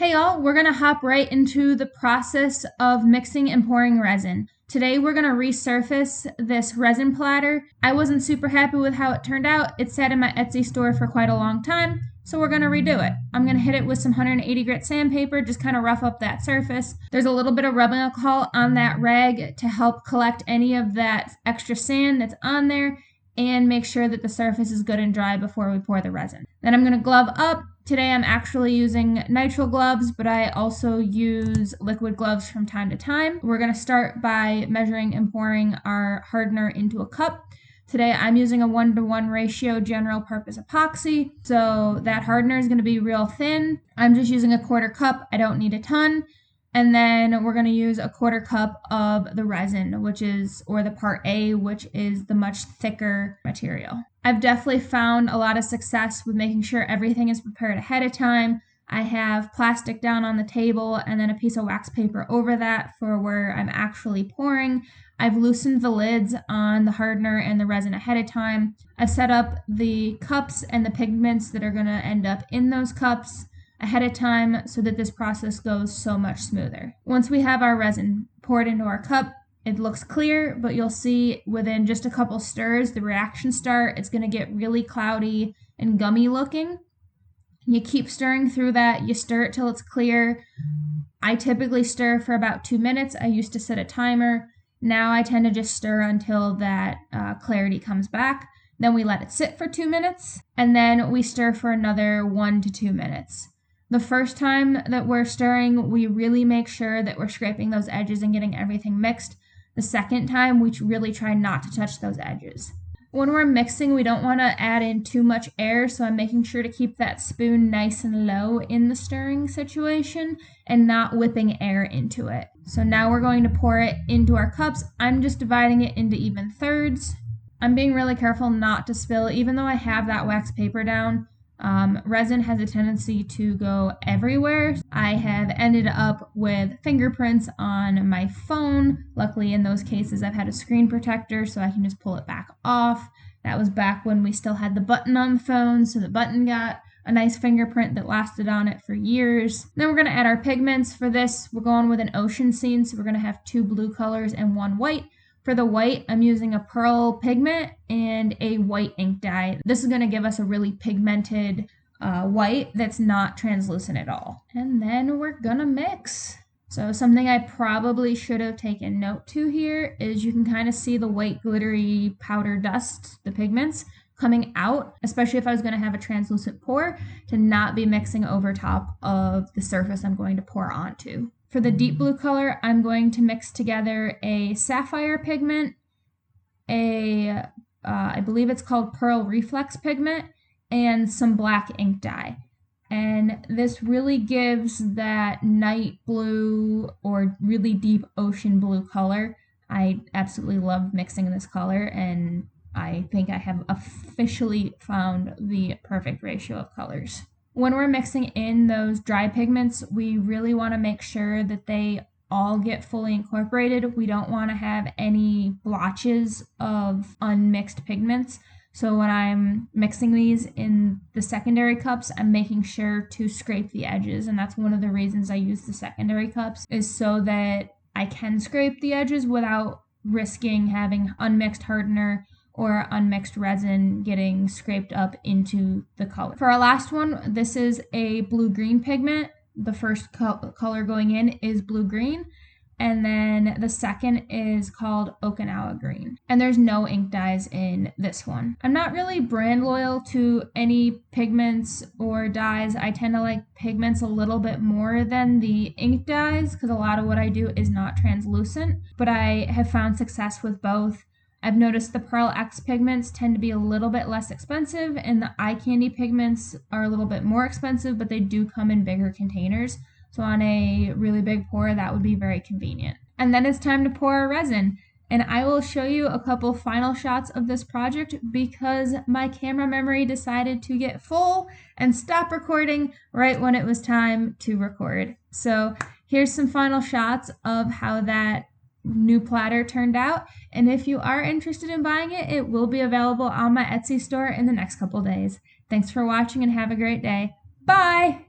Hey y'all, we're gonna hop right into the process of mixing and pouring resin. Today we're gonna resurface this resin platter. I wasn't super happy with how it turned out. It sat in my Etsy store for quite a long time, so we're gonna redo it. I'm gonna hit it with some 180 grit sandpaper, just kind of rough up that surface. There's a little bit of rubbing alcohol on that rag to help collect any of that extra sand that's on there and make sure that the surface is good and dry before we pour the resin. Then I'm gonna glove up. Today I'm actually using nitrile gloves, but I also use liquid gloves from time to time. We're gonna start by measuring and pouring our hardener into a cup. Today I'm using a 1-to-1 ratio general purpose epoxy, so that hardener is gonna be real thin. I'm just using a 1/4 cup, I don't need a ton. And then we're going to use a 1/4 cup of the resin, or the part A, which is the much thicker material. I've definitely found a lot of success with making sure everything is prepared ahead of time. I have plastic down on the table and then a piece of wax paper over that for where I'm actually pouring. I've loosened the lids on the hardener and the resin ahead of time. I've set up the cups and the pigments that are going to end up in those cups ahead of time so that this process goes so much smoother. Once we have our resin poured into our cup, it looks clear, but you'll see within just a couple stirs, the reaction start. It's going to get really cloudy and gummy looking. You keep stirring through that. You stir it till it's clear. I typically stir for about 2 minutes. I used to set a timer. Now I tend to just stir until that clarity comes back. Then we let it sit for 2 minutes, and then we stir for another 1 to 2 minutes. The first time that we're stirring, we really make sure that we're scraping those edges and getting everything mixed. The second time, we really try not to touch those edges. When we're mixing, we don't want to add in too much air, so I'm making sure to keep that spoon nice and low in the stirring situation and not whipping air into it. So now we're going to pour it into our cups. I'm just dividing it into even thirds. I'm being really careful not to spill, even though I have that wax paper down. Resin has a tendency to go everywhere. I have ended up with fingerprints on my phone. Luckily, in those cases, I've had a screen protector so I can just pull it back off. That was back when we still had the button on the phone, so the button got a nice fingerprint that lasted on it for years. Then we're going to add our pigments. For this, we're going with an ocean scene, so we're going to have 2 blue colors and 1 white. For the white, I'm using a pearl pigment and a white ink dye. This is going to give us a really pigmented white that's not translucent at all. And then we're going to mix. So something I probably should have taken note to here is you can kind of see the white glittery powder dust, the pigments, coming out, especially if I was going to have a translucent pour, to not be mixing over top of the surface I'm going to pour onto. For the deep blue color, I'm going to mix together a sapphire pigment, I believe it's called Pearl Reflex pigment, and some black ink dye. And this really gives that night blue or really deep ocean blue color. I absolutely love mixing this color, and I think I have officially found the perfect ratio of colors. When we're mixing in those dry pigments, we really want to make sure that they all get fully incorporated. We don't want to have any blotches of unmixed pigments. So when I'm mixing these in the secondary cups, I'm making sure to scrape the edges. And that's one of the reasons I use the secondary cups, is so that I can scrape the edges without risking having unmixed hardener or unmixed resin getting scraped up into the color. For our last one, this is a blue-green pigment. The first color going in is blue-green, and then the second is called Okinawa green. And there's no ink dyes in this one. I'm not really brand loyal to any pigments or dyes. I tend to like pigments a little bit more than the ink dyes because a lot of what I do is not translucent, but I have found success with both. I've noticed the Pearl X pigments tend to be a little bit less expensive, and the eye candy pigments are a little bit more expensive, but they do come in bigger containers. So on a really big pour, that would be very convenient. And then it's time to pour our resin. And I will show you a couple final shots of this project because my camera memory decided to get full and stop recording right when it was time to record. So here's some final shots of how that new platter turned out, and if you are interested in buying it, it will be available on my Etsy store in the next couple days. Thanks for watching and have a great day. Bye!